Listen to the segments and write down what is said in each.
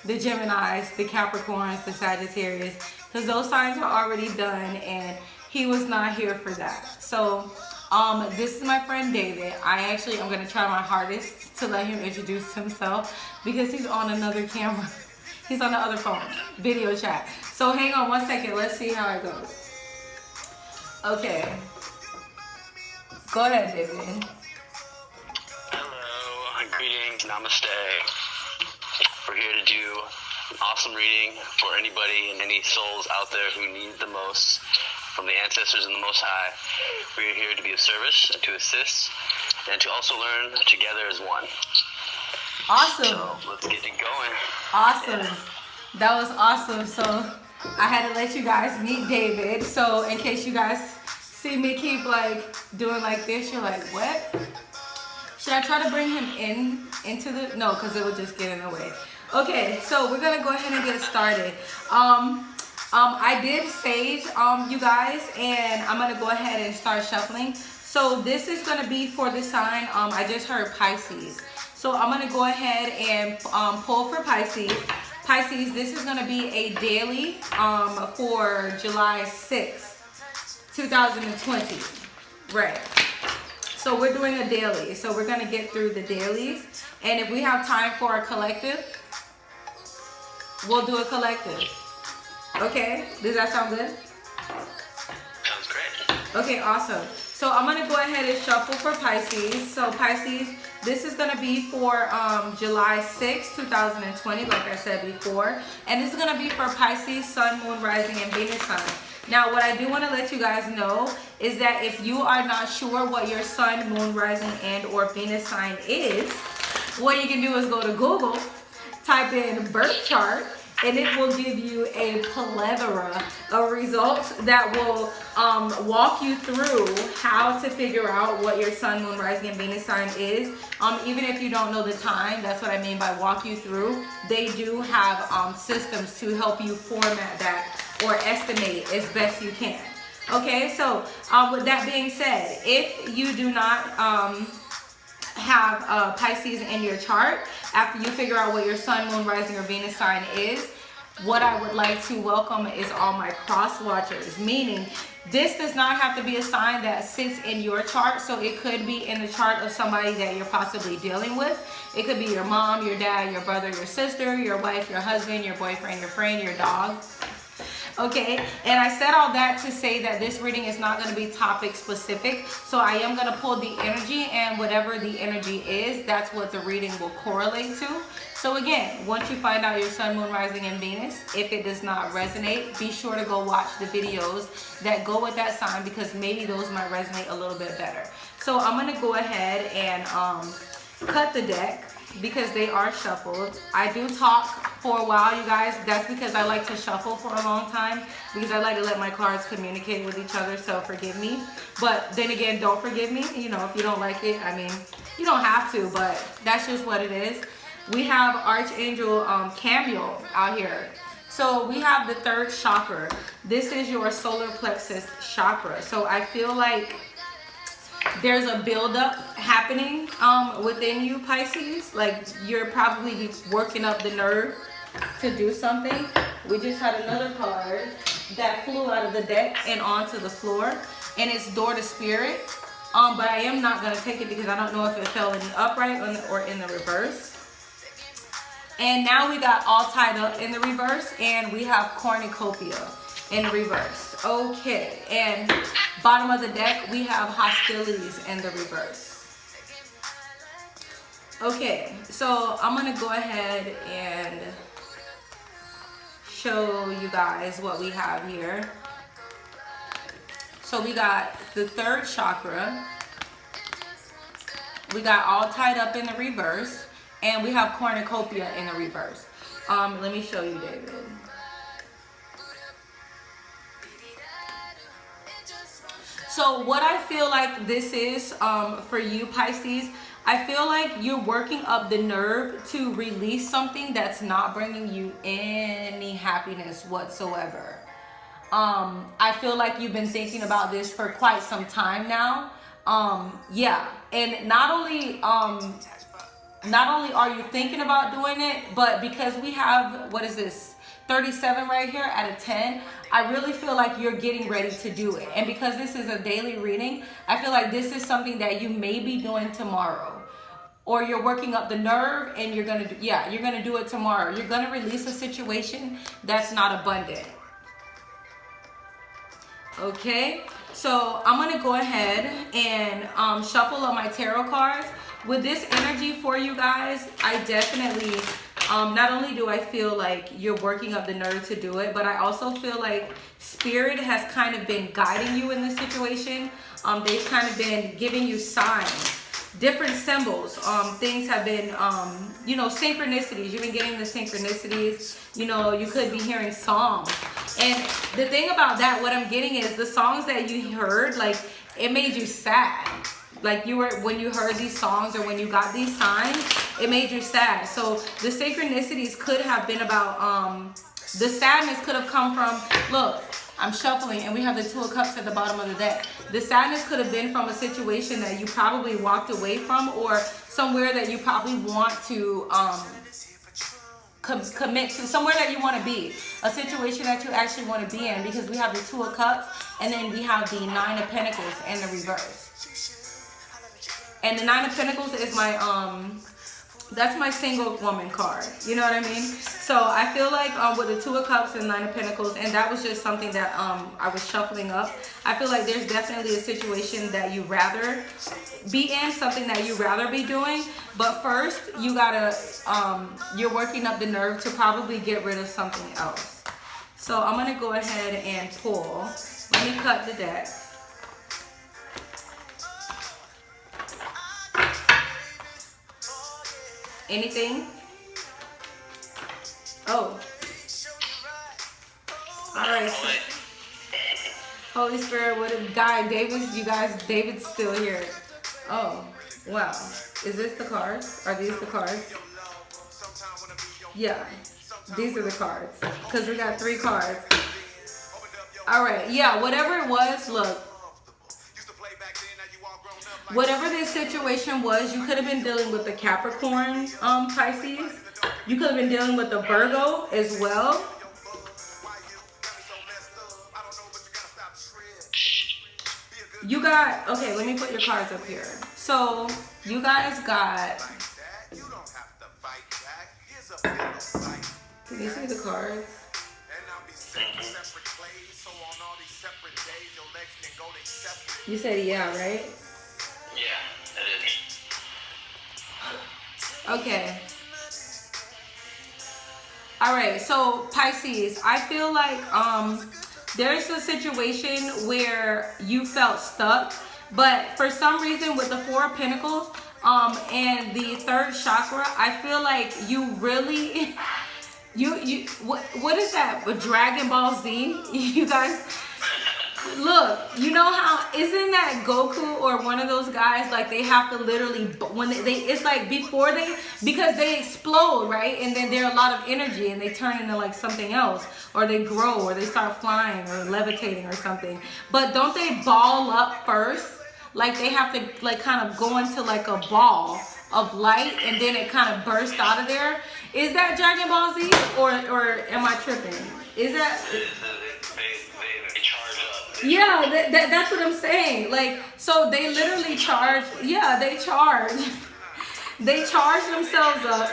the Geminis, the Capricorns, the Sagittarius, because those signs are already done and he was not here for that. So this is my friend David. I actually am going to try my hardest to let him introduce himself because he's on another camera. He's on the other phone, video chat. So hang on one second. Let's see how it goes. Okay. Go ahead, David. Hello, greetings, namaste. We're here to do an awesome reading for anybody and any souls out there who need the most from the ancestors and the Most High. We're here to be of service, to assist, and to also learn together as one. Awesome. So let's get it going. Awesome. Yeah. That was awesome. So I had to let you guys meet David. So in case you guys see me keep like doing like this, you're like, what? Should I try to bring him into the, no, because it would just get in the way. Okay, so we're gonna go ahead and get started. I did sage, you guys, and I'm gonna go ahead and start shuffling. So this is gonna be for the sign. I just heard Pisces. So I'm gonna go ahead and pull for Pisces. Pisces, this is gonna be a daily for July 6th, 2020. Right. So we're doing a daily. So we're gonna get through the dailies. And if we have time for a collective, we'll do a collective. Okay, does that sound good? Sounds great. Okay, awesome. So I'm gonna go ahead and shuffle for Pisces. So Pisces, this is gonna be for July 6, 2020, like I said before. And this is gonna be for Pisces, Sun, Moon, Rising, and Venus sign. Now, what I do want to let you guys know is that if you are not sure what your Sun, Moon, Rising, and or Venus sign is, what you can do is go to Google, type in birth chart, and it will give you a plethora of results that will walk you through how to figure out what your Sun, Moon, Rising, and Venus sign is. Even if you don't know the time, that's what I mean by walk you through. They do have systems to help you format that or estimate as best you can. Okay, so with that being said, if you do not have Pisces in your chart, after you figure out what your Sun, Moon, Rising, or Venus sign is, what I would like to welcome is all my cross watchers, meaning this does not have to be a sign that sits in your chart. So it could be in the chart of somebody that you're possibly dealing with. It could be your mom, your dad, your brother, your sister, your wife, your husband, your boyfriend, your friend, your dog. Okay, and I said all that to say that this reading is not going to be topic specific. So I am going to pull the energy, and whatever the energy is, that's what the reading will correlate to. So again, once you find out your Sun, Moon, Rising, and Venus, if it does not resonate, be sure to go watch the videos that go with that sign, because maybe those might resonate a little bit better. So I'm going to go ahead and cut the deck, because they are shuffled. I do talk for a while, you guys. That's because I like to shuffle for a long time, because I like to let my cards communicate with each other, so forgive me. But then again, don't forgive me. You know, if you don't like it, I mean, you don't have to, but that's just what it is. We have Archangel Cameo out here. So we have the third chakra. This is your solar plexus chakra. So I feel like there's a buildup happening within you, Pisces. Like you're probably working up the nerve to do something. We just had another card that flew out of the deck and onto the floor, and it's Door to Spirit. But I am not going to take it because I don't know if it fell in the upright or in the reverse. And now we got All Tied Up in the reverse, and we have Cornucopia in the reverse. Okay, and bottom of the deck, we have Hostilities in the reverse. Okay, so I'm going to go ahead and show you guys what we have here. So we got the third chakra. We got All Tied Up in the reverse. And we have Cornucopia in the reverse. Let me show you, David. So what I feel like this is for you, Pisces, I feel like you're working up the nerve to release something that's not bringing you any happiness whatsoever. I feel like you've been thinking about this for quite some time now. Yeah, and not only not only are you thinking about doing it, but because we have, what is this, 37 right here out of 10, I really feel like you're getting ready to do it. And because this is a daily reading, I feel like this is something that you may be doing tomorrow. Or you're working up the nerve and you're gonna do it tomorrow. You're gonna release a situation that's not abundant. Okay, so I'm gonna go ahead and shuffle up my tarot cards. With this energy for you guys, I definitely, not only do I feel like you're working up the nerve to do it, but I also feel like Spirit has kind of been guiding you in this situation. They've kind of been giving you signs, different symbols. Things have been, synchronicities. You've been getting the synchronicities. You could be hearing songs. And the thing about that, what I'm getting is the songs that you heard, like, it made you sad. Like when you heard these songs or when you got these signs, it made you sad. So the synchronicities could have been about, the sadness could have come from, look, I'm shuffling and we have the Two of Cups at the bottom of the deck. The sadness could have been from a situation that you probably walked away from, or somewhere that you probably want to commit to, somewhere that you want to be, a situation that you actually want to be in, because we have the Two of Cups and then we have the Nine of Pentacles in the reverse. And the Nine of Pentacles is my, that's my single woman card. You know what I mean? So I feel like with the Two of Cups and Nine of Pentacles, and that was just something that I was shuffling up. I feel like there's definitely a situation that you rather be in, something that you rather be doing. But first, you gotta, you're working up the nerve to probably get rid of something else. So I'm gonna go ahead and pull. Let me cut the deck. Anything? Oh. Alright. So, Holy Spirit, what a guy. David's still here. Oh, wow. Is this the cards? Are these the cards? Yeah. These are the cards. Because we got 3 cards. Alright, yeah, whatever it was, look. Whatever this situation was, you could have been dealing with the Capricorn, Pisces. You could have been dealing with the Virgo as well. You got, okay, let me put your cards up here. So, you guys got, can you see the cards? You said yeah, right? Yeah, it is. Okay. All right, so Pisces, I feel like there's a situation where you felt stuck, but for some reason with the Four of Pentacles and the 3rd chakra, I feel like you really, what is that? A Dragon Ball Z? You guys, look, you know how, isn't that Goku or one of those guys, like they have to literally, when they it's like before because they explode, right? And then they're a lot of energy and they turn into like something else, or they grow, or they start flying or levitating or something. But don't they ball up first? Like they have to like kind of go into like a ball of light and then it kind of bursts out of there. Is that Dragon Ball Z or am I tripping? Is that... They charge up. Yeah, that's what I'm saying. Like, so they literally charge. Yeah, they charge. They charge themselves up.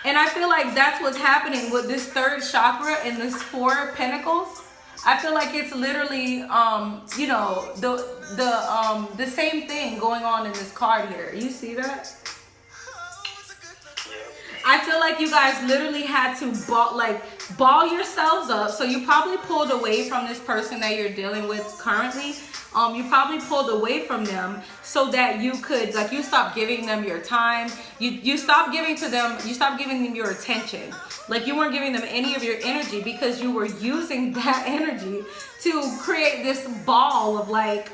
And I feel like that's what's happening with this 3rd chakra and this 4 of Pentacles. I feel like it's literally, the same thing going on in this card here. You see that? I feel like you guys literally had to ball yourselves up. So you probably pulled away from this person that you're dealing with currently. You probably pulled away from them so that you could, like, you stopped giving them your time. You stopped giving them your attention. Like you weren't giving them any of your energy because you were using that energy to create this ball of like,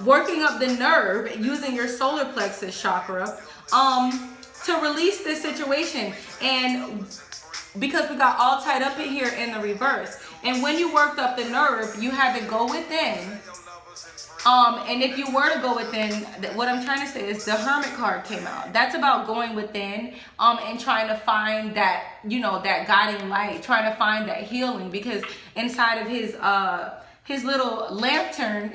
working up the nerve using your solar plexus chakra. To release this situation, and because we got all tied up in here in the reverse, and when you worked up the nerve, you had to go within And if you were to go within, what I'm trying to say is the Hermit card came out. That's about going within, and trying to find that, you know, that guiding light, trying to find that healing, because inside of his little lantern,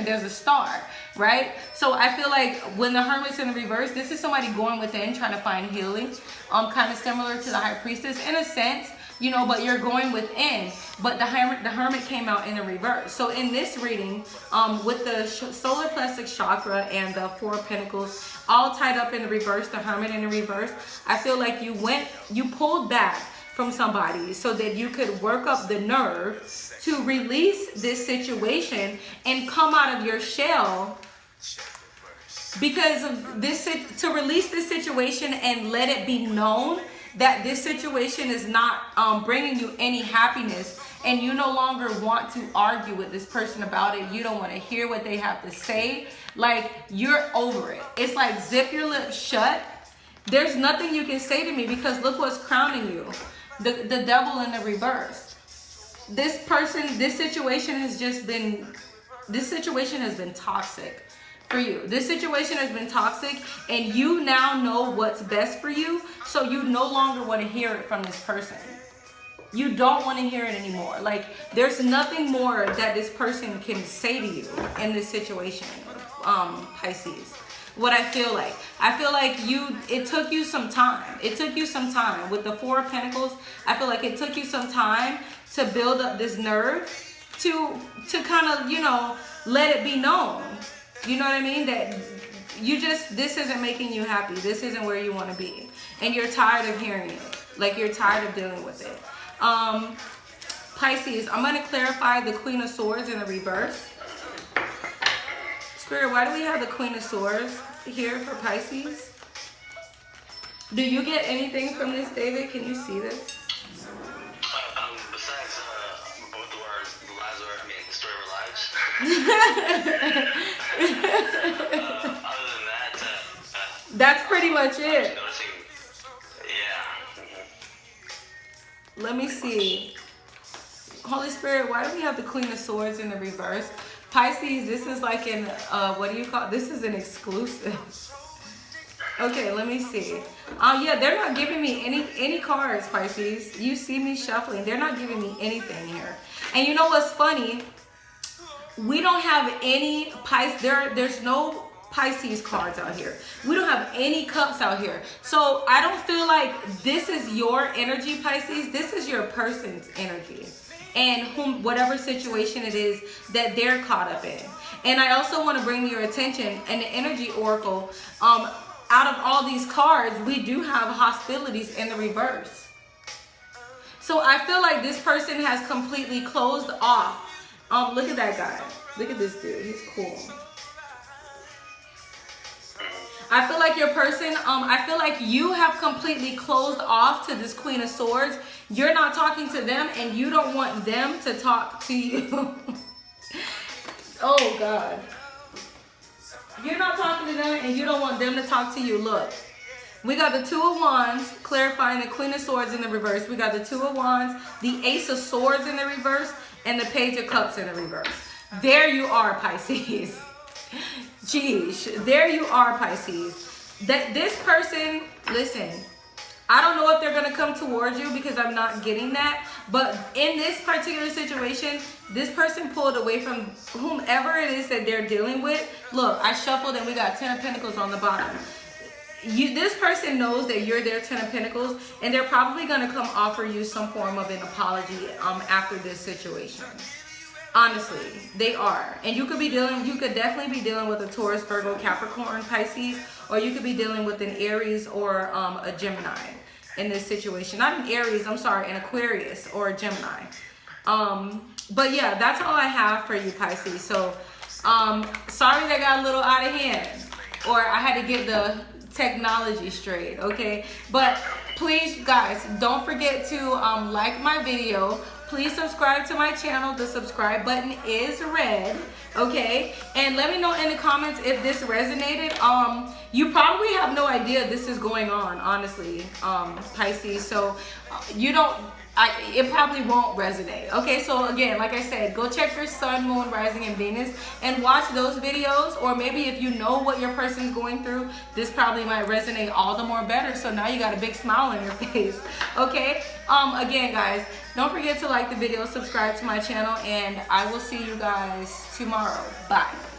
there's a star, right? So I feel like when the Hermit's in the reverse, this is somebody going within, trying to find healing, kind of similar to the High Priestess in a sense, you know, but you're going within. But the Hermit came out in the reverse. So in this reading, with the solar plexus chakra and the Four of Pentacles all tied up in the reverse, the Hermit in the reverse, I feel like you pulled back from somebody so that you could work up the nerve to release this situation and come out of your shell, because of this, to release this situation and let it be known that this situation is not bringing you any happiness, and you no longer want to argue with this person about it. You don't want to hear what they have to say. Like, you're over it. It's like, zip your lips shut. There's nothing you can say to me, because look what's crowning you. The devil in the reverse. This situation has been toxic for you. This situation has been toxic, and you now know what's best for you, so you no longer want to hear it from this person. You don't want to hear it anymore. Like, there's nothing more that this person can say to you in this situation, Pisces. What I feel like it took you some time. It took you some time with the Four of Pentacles. I feel like it took you some time to build up this nerve to kind of, you know, let it be known. You know what I mean? That this isn't making you happy. This isn't where you want to be. And you're tired of hearing it. Like, you're tired of dealing with it. Pisces, I'm going to clarify the Queen of Swords in the reverse. Spirit, why do we have the Queen of Swords here for Pisces? Do you get anything from this, David? Can you see this? Besides both of the lives of the story of our lives. Other than that, that's pretty much it. Yeah. Let me see. Holy Spirit, why do we have the Queen of Swords in the reverse? Pisces, this is like an, what do you call, this is an exclusive. Okay, let me see. Yeah, they're not giving me any cards, Pisces. You see me shuffling. They're not giving me anything here. And you know what's funny? We don't have any Pisces. There's no Pisces cards out here. We don't have any cups out here. So I don't feel like this is your energy, Pisces. This is your person's energy. And whatever situation it is that they're caught up in. And I also want to bring to your attention, and the energy oracle, out of all these cards, we do have hostilities in the reverse. So I feel like this person has completely closed off. Look at that guy. Look at this dude. He's cool. I feel like your person, I feel like you have completely closed off to this Queen of Swords. You're not talking to them, and you don't want them to talk to you. Oh, God. You're not talking to them, and you don't want them to talk to you. Look, we got the Two of Wands, clarifying the Queen of Swords in the reverse. We got the Two of Wands, the Ace of Swords in the reverse, and the Page of Cups in the reverse. There you are, Pisces. Jeez, there you are, Pisces. That this person, listen, I don't know if they're going to come towards you, because I'm not getting that. But in this particular situation, this person pulled away from whomever it is that they're dealing with. Look, I shuffled and we got 10 of Pentacles on the bottom. This person knows that you're their 10 of Pentacles, and they're probably going to come offer you some form of an apology after this situation. Honestly, they are. And you could definitely be dealing with a Taurus, Virgo, Capricorn, Pisces, or you could be dealing with an Aries or a Gemini in this situation. Not an Aries, I'm sorry, an Aquarius or a Gemini. But yeah, that's all I have for you, Pisces. So, sorry that got a little out of hand, or I had to get the technology straight, okay? But please, guys, don't forget to like my video. Please subscribe to my channel. The subscribe button is red, okay? And let me know in the comments if this resonated. You probably have no idea this is going on, honestly, Pisces. So you don't, it probably won't resonate. Okay, so again, like I said, go check your sun, moon, rising, and Venus and watch those videos. Or maybe if you know what your person's going through, this probably might resonate all the more better. So now you got a big smile on your face. Okay, again, guys, don't forget to like the video, subscribe to my channel, and I will see you guys tomorrow. Bye.